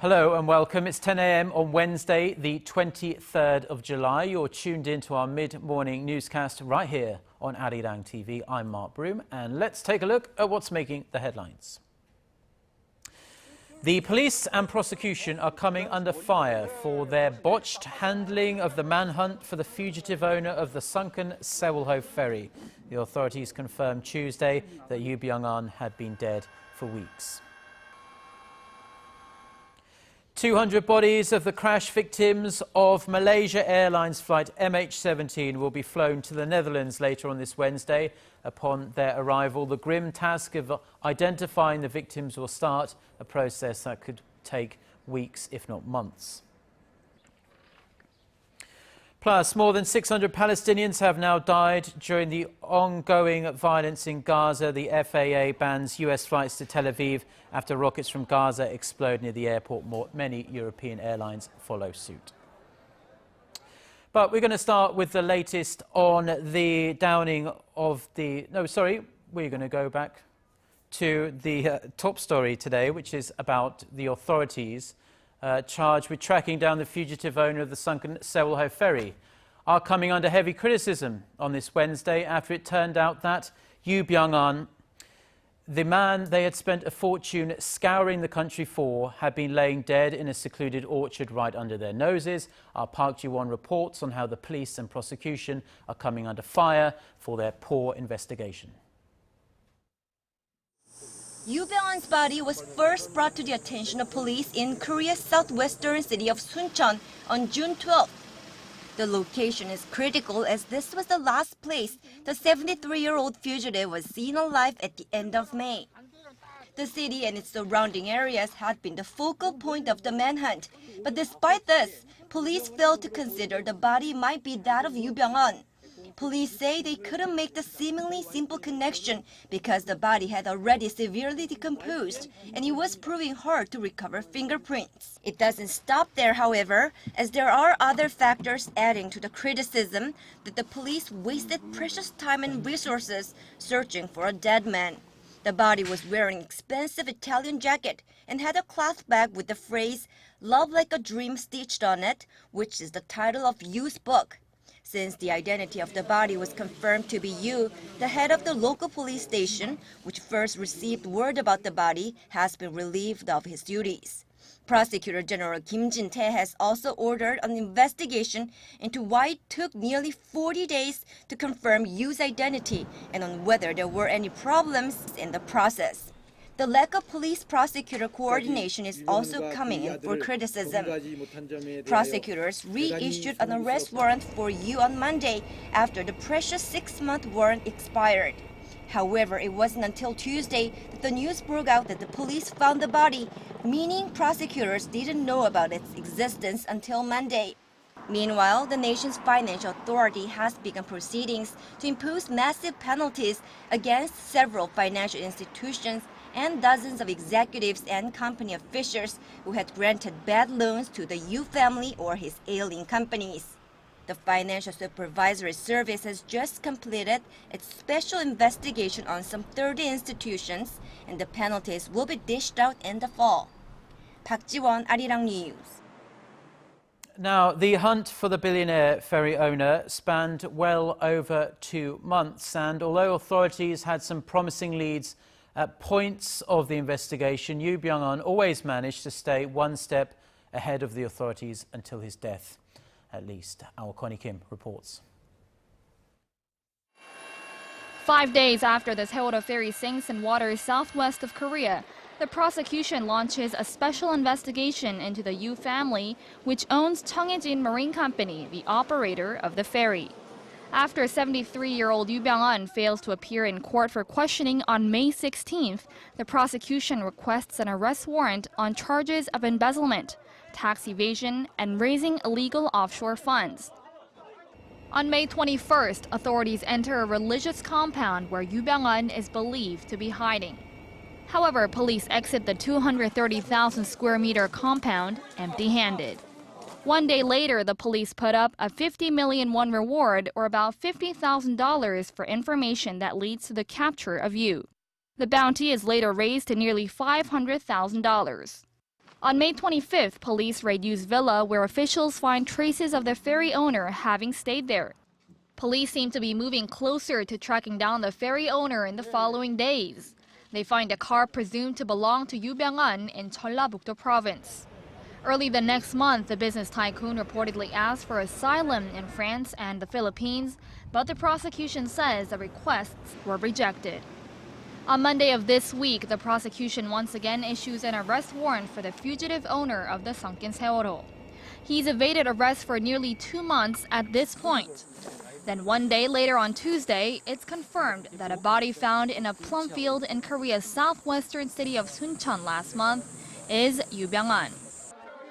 Hello and welcome. It's 10 a.m. on Wednesday, the 23rd of July. You're tuned in to our mid-morning newscast right here on ARIRANG TV. I'm Mark Broom, and let's take a look at what's making the headlines. The police and prosecution are coming under fire for their botched handling of the manhunt for the fugitive owner of the sunken Sewol-ho ferry. The authorities confirmed Tuesday that Yoo Byung-eun had been dead for weeks. 200 bodies of the crash victims of Malaysia Airlines flight MH17 will be flown to the Netherlands later on this Wednesday. Upon their arrival, the grim task of identifying the victims will start, a process that could take weeks, if not months. Plus, more than 600 Palestinians have now died during the ongoing violence in Gaza. The FAA bans U.S. flights to Tel Aviv after rockets from Gaza explode near the airport. Many European airlines follow suit. But we're going to start with the latest on the downing of the... No, sorry, we're going to go back to the top story today, which is about the authorities charged with tracking down the fugitive owner of the sunken Sewol-ho ferry, are coming under heavy criticism on this Wednesday after it turned out that Yoo Byung-eun, the man they had spent a fortune scouring the country for, had been laying dead in a secluded orchard right under their noses. Our Park Ji-won reports on how the police and prosecution are coming under fire for their poor investigation. Yoo Byung-eun's body was first brought to the attention of police in Korea's southwestern city of Suncheon on June 12th. The location is critical as this was the last place the 73-year-old fugitive was seen alive at the end of May. The city and its surrounding areas had been the focal point of the manhunt, but despite this, police failed to consider the body might be that of Yoo Byung-eun. Police say they couldn't make the seemingly simple connection because the body had already severely decomposed and it was proving hard to recover fingerprints. It doesn't stop there, however, as there are other factors adding to the criticism that the police wasted precious time and resources searching for a dead man. The body was wearing an expensive Italian jacket and had a cloth bag with the phrase "Love Like a Dream" stitched on it, which is the title of Yoo's book. Since the identity of the body was confirmed to be Yoo, the head of the local police station, which first received word about the body, has been relieved of his duties. Prosecutor General Kim Jin-tae has also ordered an investigation into why it took nearly 40 days to confirm Yoo's identity and on whether there were any problems in the process. The lack of police-prosecutor coordination is also coming in for criticism. Prosecutors reissued an arrest warrant for Yoo on Monday after the precious 6-month warrant expired. However, it wasn't until Tuesday that the news broke out that the police found the body, meaning prosecutors didn't know about its existence until Monday. Meanwhile, the nation's financial authority has begun proceedings to impose massive penalties against several financial institutions and dozens of executives and company officials who had granted bad loans to the Yoo family or his ailing companies. The Financial Supervisory Service has just completed its special investigation on some 30 institutions, and the penalties will be dished out in the fall. Park Ji-won, ARIRANG News. Now, the hunt for the billionaire ferry owner spanned well over 2 months, and although authorities had some promising leads at points of the investigation, Yoo Byung-eun always managed to stay one step ahead of the authorities until his death, at least. Our Connie Kim reports. 5 days after the Sewol-ho ferry sinks in waters southwest of Korea, the prosecution launches a special investigation into the Yoo family, which owns Cheongjin Marine Company, the operator of the ferry. After 73-year-old Yoo Byung-eun fails to appear in court for questioning on May 16th, the prosecution requests an arrest warrant on charges of embezzlement, tax evasion, and raising illegal offshore funds. On May 21st, authorities enter a religious compound where Yoo Byung-eun is believed to be hiding. However, police exit the 230,000 square meter compound empty-handed. One day later, the police put up a 50 million won reward, or about $50,000, for information that leads to the capture of Yoo. The bounty is later raised to nearly $500,000. On May 25th, police raid Yoo's villa, where officials find traces of the ferry owner having stayed there. Police seem to be moving closer to tracking down the ferry owner in the following days. They find a car presumed to belong to Yoo Byung-eun in Jeollabuk-do province. Early the next month, the business tycoon reportedly asked for asylum in France and the Philippines, but the prosecution says the requests were rejected. On Monday of this week, the prosecution once again issues an arrest warrant for the fugitive owner of the sunken Sewol-ho. He's evaded arrest for nearly 2 months at this point. Then one day later on Tuesday, it's confirmed that a body found in a plum field in Korea's southwestern city of Suncheon last month is Yoo Byung-eun.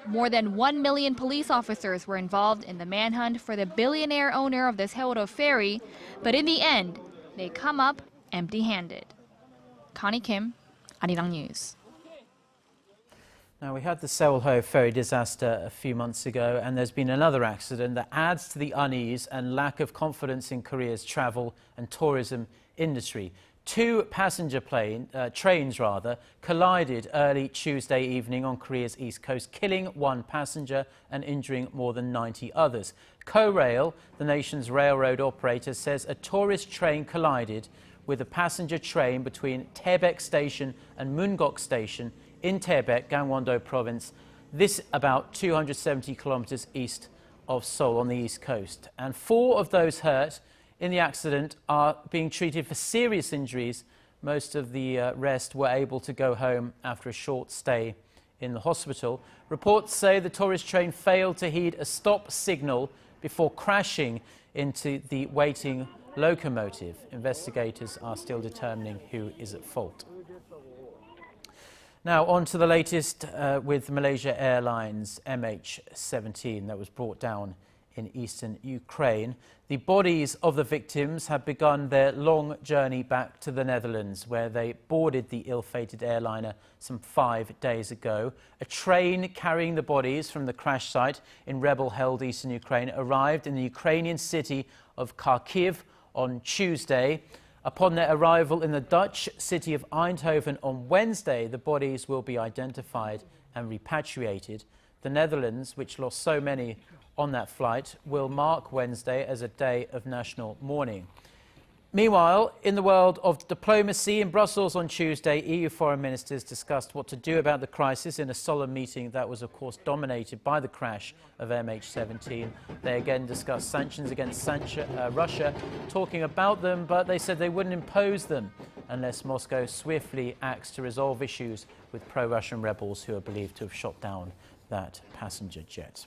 More than 1 million police officers were involved in the manhunt for the billionaire owner of the Sewol-ho ferry, but in the end, they come up empty-handed. Connie Kim, ARIRANG News. Now, we had the Sewol-ho ferry disaster a few months ago, and there's been another accident that adds to the unease and lack of confidence in Korea's travel and tourism industry. Two passenger trains collided early Tuesday evening on Korea's east coast, killing one passenger and injuring more than 90 others. Korail, the nation's railroad operator, says a tourist train collided with a passenger train between Taebaek Station and Mungok Station in Taebaek, Gangwon-do province. This about 270 kilometers east of Seoul on the east coast. And 4 of those hurt in the accident are being treated for serious injuries. Most of the rest were able to go home after a short stay in the hospital. Reports say the tourist train failed to heed a stop signal before crashing into the waiting locomotive. Investigators are still determining who is at fault. Now, on to the latest with Malaysia Airlines MH17 that was brought down in eastern Ukraine. The bodies of the victims have begun their long journey back to the Netherlands, where they boarded the ill-fated airliner some 5 days ago. A train carrying the bodies from the crash site in rebel-held eastern Ukraine arrived in the Ukrainian city of Kharkiv on Tuesday. Upon their arrival in the Dutch city of Eindhoven on Wednesday, the bodies will be identified and repatriated. The Netherlands, which lost so many on that flight, will mark Wednesday as a day of national mourning. Meanwhile, in the world of diplomacy, in Brussels on Tuesday, EU foreign ministers discussed what to do about the crisis in a solemn meeting that was, of course, dominated by the crash of MH17. They again discussed sanctions against Russia, talking about them, but they said they wouldn't impose them unless Moscow swiftly acts to resolve issues with pro-Russian rebels who are believed to have shot down that passenger jet.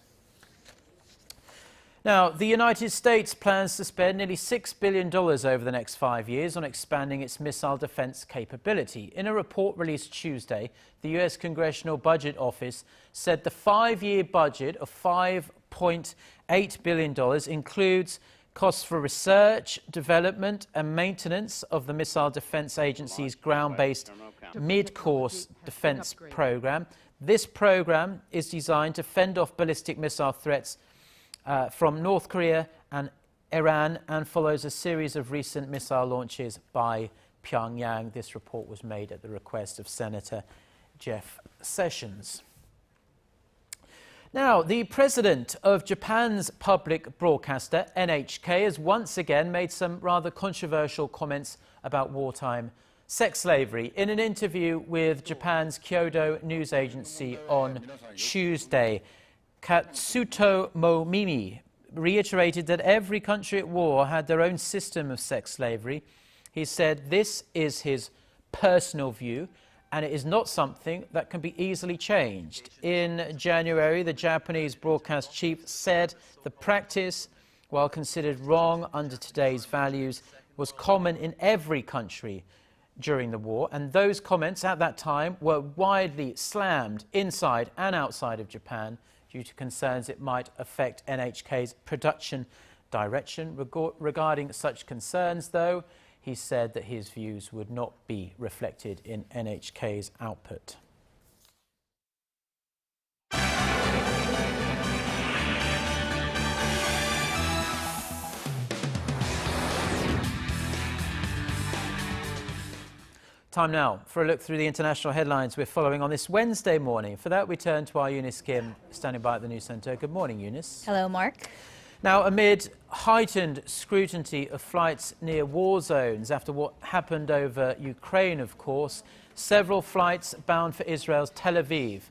Now, the United States plans to spend nearly $6 billion over the next 5 years on expanding its missile defense capability. In a report released Tuesday, the U.S. Congressional Budget Office said the 5-year budget of $5.8 billion includes costs for research, development and maintenance of the Missile Defense Agency's ground-based mid-course defense program. This program is designed to fend off ballistic missile threats from North Korea and Iran, and follows a series of recent missile launches by Pyongyang. This report was made at the request of Senator Jeff Sessions. Now, the president of Japan's public broadcaster, NHK, has once again made some rather controversial comments about wartime sex slavery. In an interview with Japan's Kyodo news agency on Tuesday, Katsuto Momimi reiterated that every country at war had their own system of sex slavery. He said this is his personal view and it is not something that can be easily changed. In January, the Japanese broadcast chief said the practice, while considered wrong under today's values, was common in every country during the war, and those comments at that time were widely slammed inside and outside of Japan due to concerns it might affect NHK's production direction. Regarding such concerns, though, he said that his views would not be reflected in NHK's output. Time now for a look through the international headlines we're following on this Wednesday morning. For that, we turn to our Eunice Kim, standing by at the news centre. Good morning, Eunice. Hello, Mark. Now, amid heightened scrutiny of flights near war zones after what happened over Ukraine, of course, several flights bound for Israel's Tel Aviv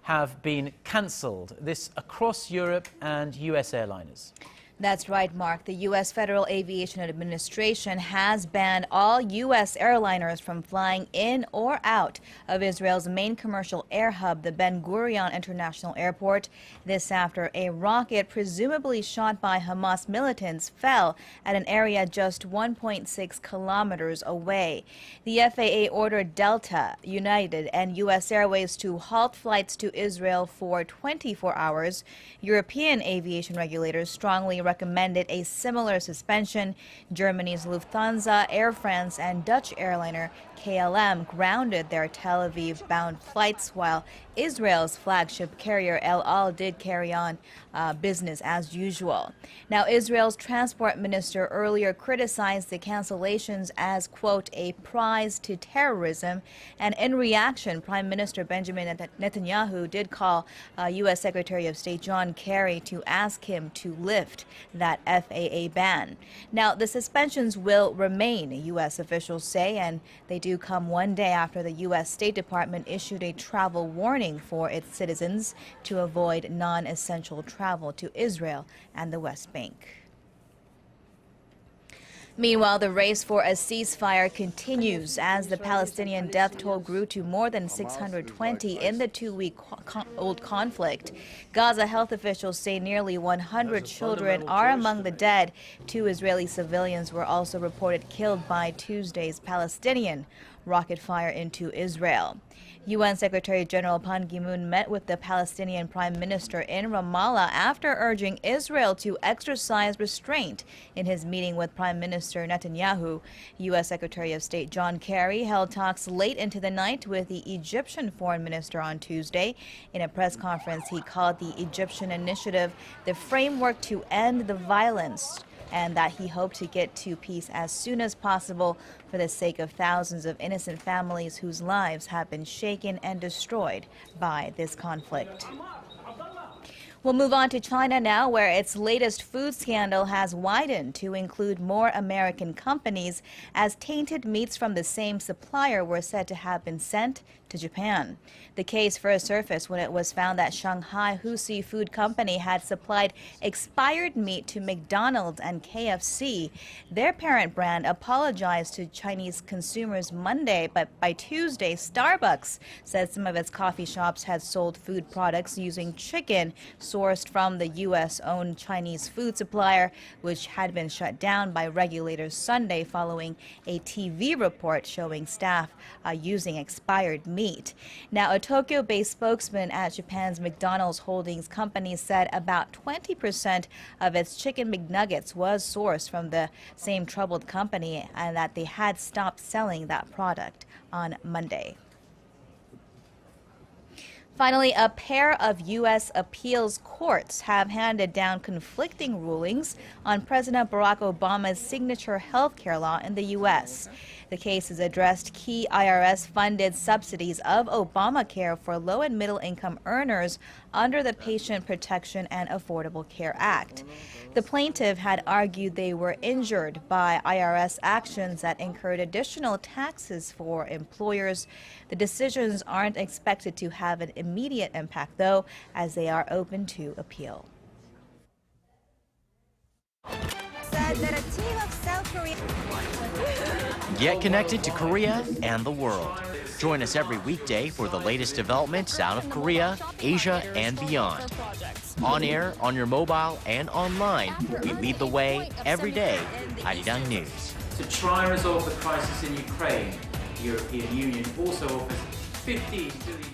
have been cancelled. This across Europe and US airliners. That's right, Mark. The U.S. Federal Aviation Administration has banned all U.S. airliners from flying in or out of Israel's main commercial air hub, the Ben Gurion International Airport. This after a rocket presumably shot by Hamas militants fell at an area just 1.6 kilometers away. The FAA ordered Delta, United, and U.S. Airways to halt flights to Israel for 24 hours. European aviation regulators strongly recommended a similar suspension. Germany's Lufthansa, Air France, and Dutch airliner KLM grounded their Tel Aviv-bound flights, while Israel's flagship carrier El Al did carry on business as usual. Now, Israel's transport minister earlier criticized the cancellations as, quote, a prize to terrorism. And in reaction, Prime Minister Benjamin Netanyahu did call U.S. Secretary of State John Kerry to ask him to lift that FAA ban. Now, the suspensions will remain, U.S. officials say, and they do come one day after the U.S. State Department issued a travel warning for its citizens to avoid non-essential travel to Israel and the West Bank. Meanwhile, the race for a ceasefire continues as the Palestinian death toll grew to more than 620 in the two-week-old conflict. Gaza health officials say nearly 100 children are among the dead. 2 Israeli civilians were also reported killed by Tuesday's Palestinian rocket fire into Israel. UN Secretary General Ban Ki-moon met with the Palestinian Prime Minister in Ramallah after urging Israel to exercise restraint in his meeting with Prime Minister Netanyahu. U.S. Secretary of State John Kerry held talks late into the night with the Egyptian Foreign Minister on Tuesday. In a press conference, he called the Egyptian initiative the framework to end the violence, and that he hoped to get to peace as soon as possible for the sake of thousands of innocent families whose lives have been shaken and destroyed by this conflict. We'll move on to China now, where its latest food scandal has widened to include more American companies, as tainted meats from the same supplier were said to have been sent to Japan. The case first surfaced when it was found that Shanghai Husi Food Company had supplied expired meat to McDonald's and KFC. Their parent brand apologized to Chinese consumers Monday, but by Tuesday, Starbucks said some of its coffee shops had sold food products using chicken sourced from the U.S.-owned Chinese food supplier, which had been shut down by regulators Sunday following a TV report showing staff using expired meat. Now, a Tokyo-based spokesman at Japan's McDonald's Holdings Company said about 20% of its chicken McNuggets was sourced from the same troubled company, and that they had stopped selling that product on Monday. Finally, a pair of U.S. appeals courts have handed down conflicting rulings on President Barack Obama's signature health care law in the U.S. The case has addressed key IRS-funded subsidies of Obamacare for low- and middle-income earners under the Patient Protection and Affordable Care Act. The plaintiff had argued they were injured by IRS actions that incurred additional taxes for employers. The decisions aren't expected to have an immediate impact, though, as they are open to appeal. Said that a team of South Korean... Get connected to Korea and the world. Join us every weekday for the latest developments out of Korea, Asia, and beyond. On air, on your mobile, and online, we lead the way every day. ARIRANG News. To try and resolve the crisis in Ukraine, the European Union also offers 15 billion.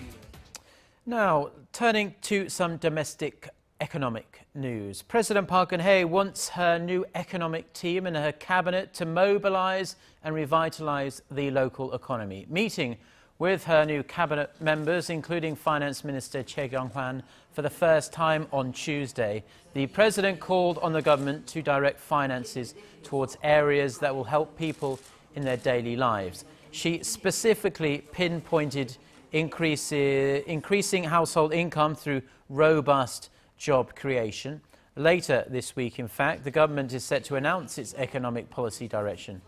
Now, turning to some domestic Economic news. President Park Geun-hye wants her new economic team and her cabinet to mobilize and revitalize the local economy. Meeting with her new cabinet members, including Finance Minister Choi Kyung-hwan, for the first time on Tuesday, the president called on the government to direct finances towards areas that will help people in their daily lives. She specifically pinpointed increasing household income through robust job creation. Later this week, in fact, the government is set to announce its economic policy direction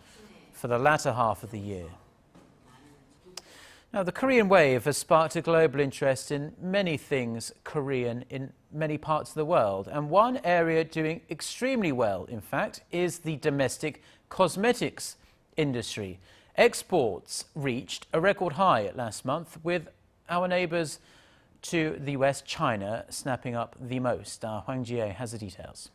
for the latter half of the year. Now, the Korean wave has sparked a global interest in many things Korean in many parts of the world. And one area doing extremely well, in fact, is the domestic cosmetics industry. Exports reached a record high last month, with our neighbours to the west, China, snapping up the most. Hwang Ji-hye has the details.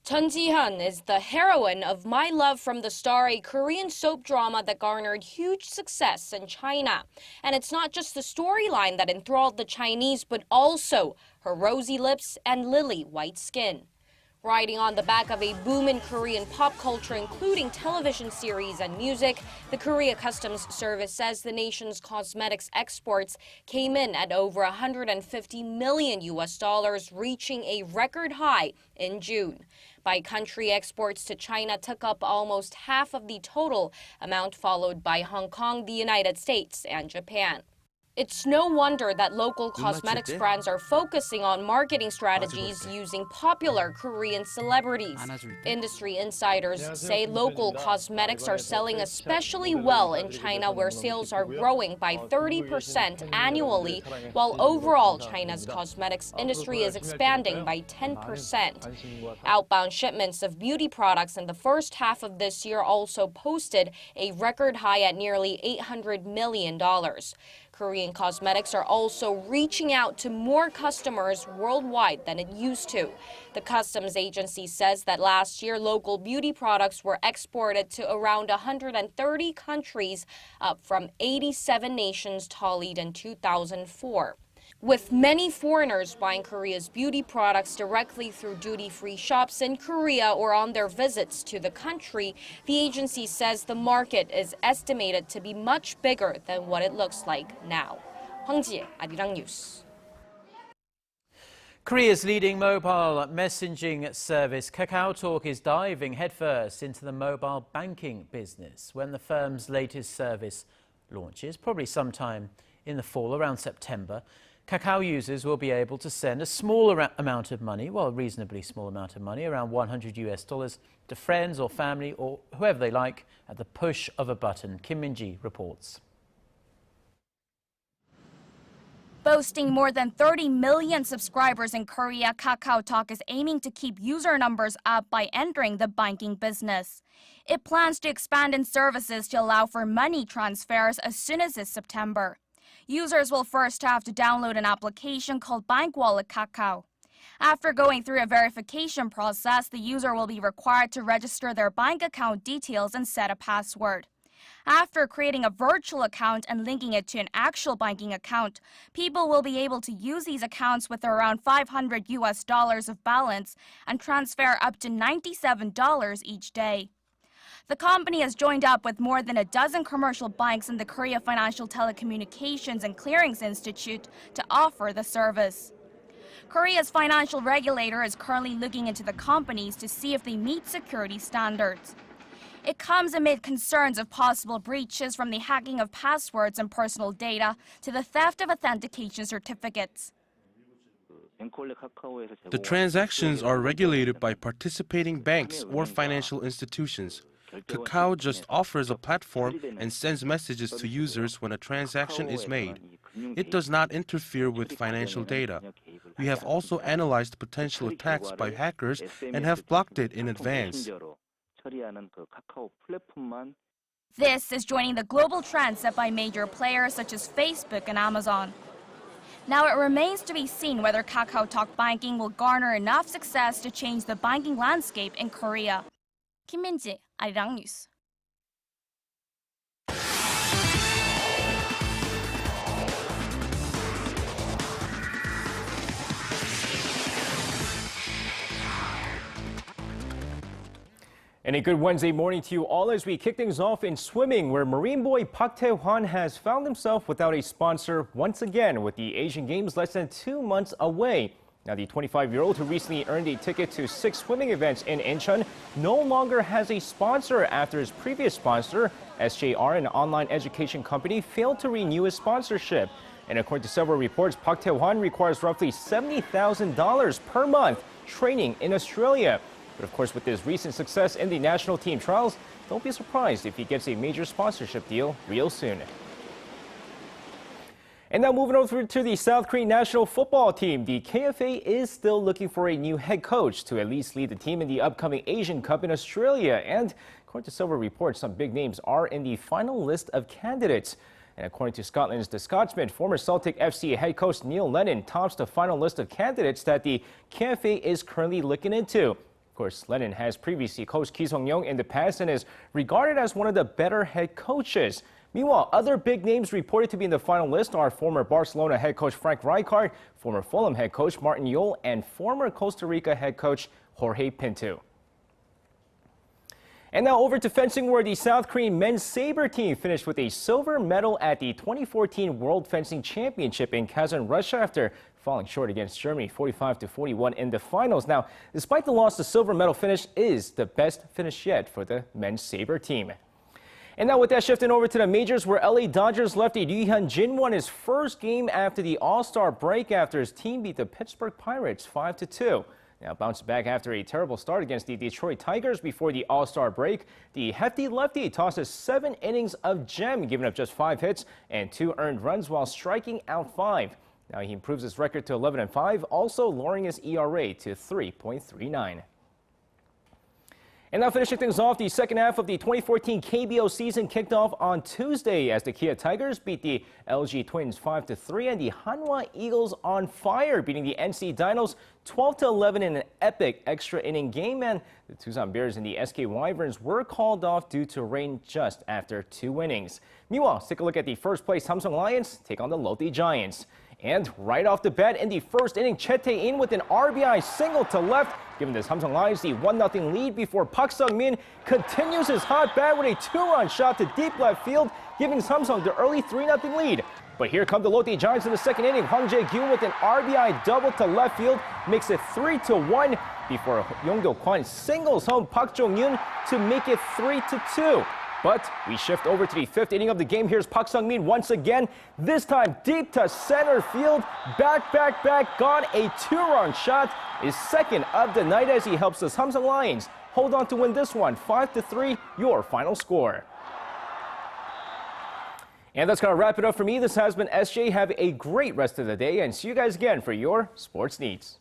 Chun Ji-hyun is the heroine of My Love from the Star, a Korean soap drama that garnered huge success in China. And it's not just the storyline that enthralled the Chinese, but also her rosy lips and lily white skin. Riding on the back of a boom in Korean pop culture, including television series and music, the Korea Customs Service says the nation's cosmetics exports came in at over $150 million, reaching a record high in June. By country, exports to China took up almost half of the total amount, followed by Hong Kong, the United States, and Japan. It's no wonder that local cosmetics brands are focusing on marketing strategies using popular Korean celebrities. Industry insiders say local cosmetics are selling especially well in China, where sales are growing by 30% annually, while overall China's cosmetics industry is expanding by 10%. Outbound shipments of beauty products in the first half of this year also posted a record high at nearly $800 million. Korean cosmetics are also reaching out to more customers worldwide than it used to. The customs agency says that last year, local beauty products were exported to around 130 countries, up from 87 nations tallied in 2004. With many foreigners buying Korea's beauty products directly through duty-free shops in Korea or on their visits to the country, the agency says the market is estimated to be much bigger than what it looks like now. Hwang Ji-hye, ARIRANG News. Korea's leading mobile messaging service, KakaoTalk, is diving headfirst into the mobile banking business when the firm's latest service launches, probably sometime in the fall, around September. Kakao users will be able to send a small amount of money, well, a reasonably small amount of money, around $100 to friends or family or whoever they like at the push of a button. Kim Min-ji reports. Boasting more than 30 million subscribers in Korea, KakaoTalk is aiming to keep user numbers up by entering the banking business. It plans to expand in services to allow for money transfers as soon as this September. Users will first have to download an application called Bank Wallet Kakao. After going through a verification process, the user will be required to register their bank account details and set a password. After creating a virtual account and linking it to an actual banking account, people will be able to use these accounts with around $500 of balance and transfer up to $97 each day. The company has joined up with more than a dozen commercial banks and the Korea Financial Telecommunications and Clearings Institute to offer the service. Korea's financial regulator is currently looking into the companies to see if they meet security standards. It comes amid concerns of possible breaches, from the hacking of passwords and personal data to the theft of authentication certificates. The transactions are regulated by participating banks or financial institutions. Kakao just offers a platform and sends messages to users when a transaction is made. It does not interfere with financial data. We have also analyzed potential attacks by hackers and have blocked it in advance. This is joining the global trend set by major players such as Facebook and Amazon. Now it remains to be seen whether KakaoTalk banking will garner enough success to change the banking landscape in Korea. Kim Min-ji, ARIRANG News. And a good Wednesday morning to you all as we kick things off in swimming, where Marine boy Park Tae-hwan has found himself without a sponsor once again, with the Asian Games less than 2 months away. Now, the 25-year-old who recently earned a ticket to 6 swimming events in Incheon no longer has a sponsor after his previous sponsor, SJR, an online education company, failed to renew his sponsorship. And according to several reports, Park Tae-hwan requires roughly $70,000 per month training in Australia. But of course, with his recent success in the national team trials, don't be surprised if he gets a major sponsorship deal real soon. And now moving over to the South Korean national football team, the KFA is still looking for a new head coach to at least lead the team in the upcoming Asian Cup in Australia. And according to several reports, some big names are in the final list of candidates. And according to Scotland's The Scotsman, former Celtic FC head coach Neil Lennon tops the final list of candidates that the KFA is currently looking into. Of course, Lennon has previously coached Ki Sung-young in the past and is regarded as one of the better head coaches. Meanwhile, other big names reported to be in the final list are former Barcelona head coach Frank Rijkaard, former Fulham head coach Martin Jol, and former Costa Rica head coach Jorge Pinto. And now over to fencing, where the South Korean men's saber team finished with a silver medal at the 2014 World Fencing Championship in Kazan, Russia, after falling short against Germany 45-41 in the finals. Now, despite the loss, the silver medal finish is the best finish yet for the men's saber team. And now with that, shifting over to the majors, where LA Dodgers lefty Yoo Byung-eun won his first game after the All-Star break after his team beat the Pittsburgh Pirates 5-2. Now bounced back after a terrible start against the Detroit Tigers before the All-Star break. The hefty lefty tosses 7 innings of gem, giving up just 5 hits and 2 earned runs while striking out 5. Now he improves his record to 11-5, also lowering his ERA to 3.39. And now finishing things off, the second half of the 2014 KBO season kicked off on Tuesday as the Kia Tigers beat the LG Twins 5-3 and the Hanwha Eagles on fire, beating the NC Dinos 12-11 in an epic extra inning game. And the Tucson Bears and the SK Wyverns were called off due to rain just after 2 innings. Meanwhile, let's take a look at the first place Samsung Lions take on the Lotte Giants. And right off the bat in the first inning, Choi Tae-in with an RBI single to left, giving the Samsung Lions the 1-0 lead before Park Sung-min continues his hot bat with a 2-run shot to deep left field, giving Samsung the early 3-0 lead. But here come the Lotte Giants in the second inning. Hwang Jae-gyun with an RBI double to left field makes it 3-1 before Yong-do Kwon singles home Park Jong-eun to make it 3-2. But we shift over to the 5th inning of the game. Here's Park Sung-min once again, this time deep to center field. Back, gone. A 2-run shot, is second of the night as he helps the Samsung Lions hold on to win this one 5-3, your final score. And that's going to wrap it up for me. This has been SJ. Have a great rest of the day and see you guys again for your sports needs.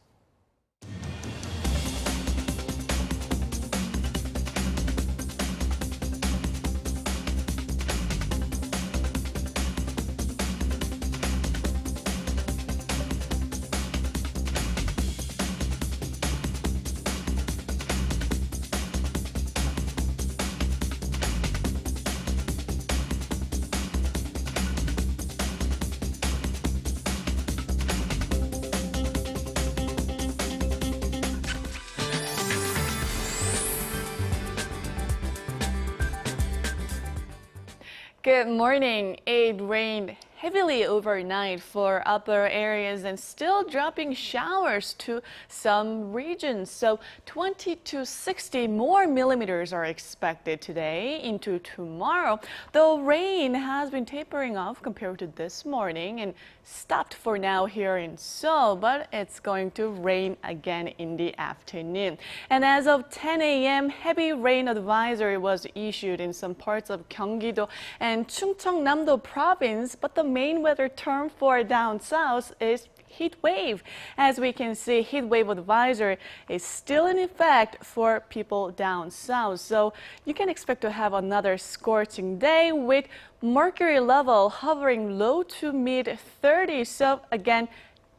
Good morning. It rained heavily overnight for upper areas and still dropping showers to some regions. So 20 to 60 more millimeters are expected today into tomorrow. Though rain has been tapering off compared to this morning and stopped for now here in Seoul, but it's going to rain again in the afternoon. And as of 10 a.m., heavy rain advisory was issued in some parts of Gyeonggi-do and Chungcheongnam-do province, but the main weather term for down south is heat wave. As we can see, heat wave advisory is still in effect for people down south. So you can expect to have another scorching day with mercury level hovering low to mid 30s. So again,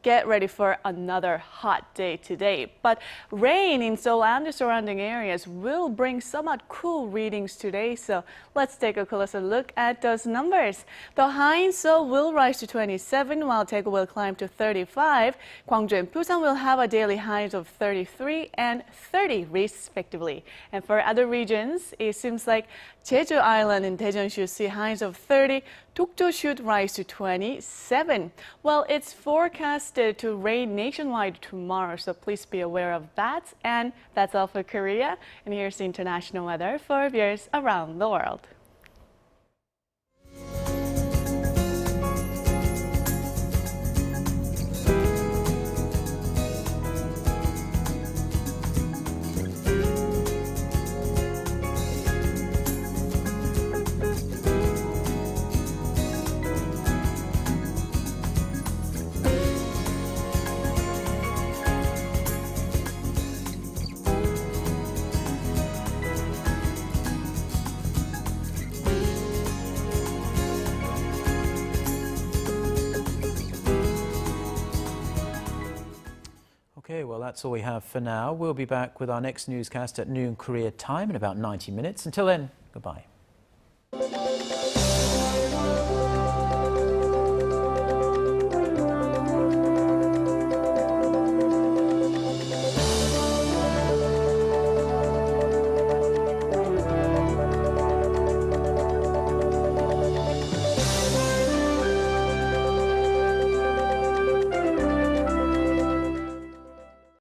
get ready for another hot day today. But rain in Seoul and the surrounding areas will bring somewhat cool readings today. So let's take a closer look at those numbers. The high in Seoul will rise to 27, while Daegu will climb to 35. Gwangju and Busan will have a daily highs of 33 and 30 respectively. And for other regions, it seems like Jeju Island and Daejeon should see highs of 30. Dokdo should rise to 27. Well, it's forecasted to rain nationwide tomorrow, so please be aware of that. And that's all for Korea. And here's the international weather for viewers around the world. Okay, well, that's all we have for now. We'll be back with our next newscast at noon Korea time in about 90 minutes. Until then, goodbye.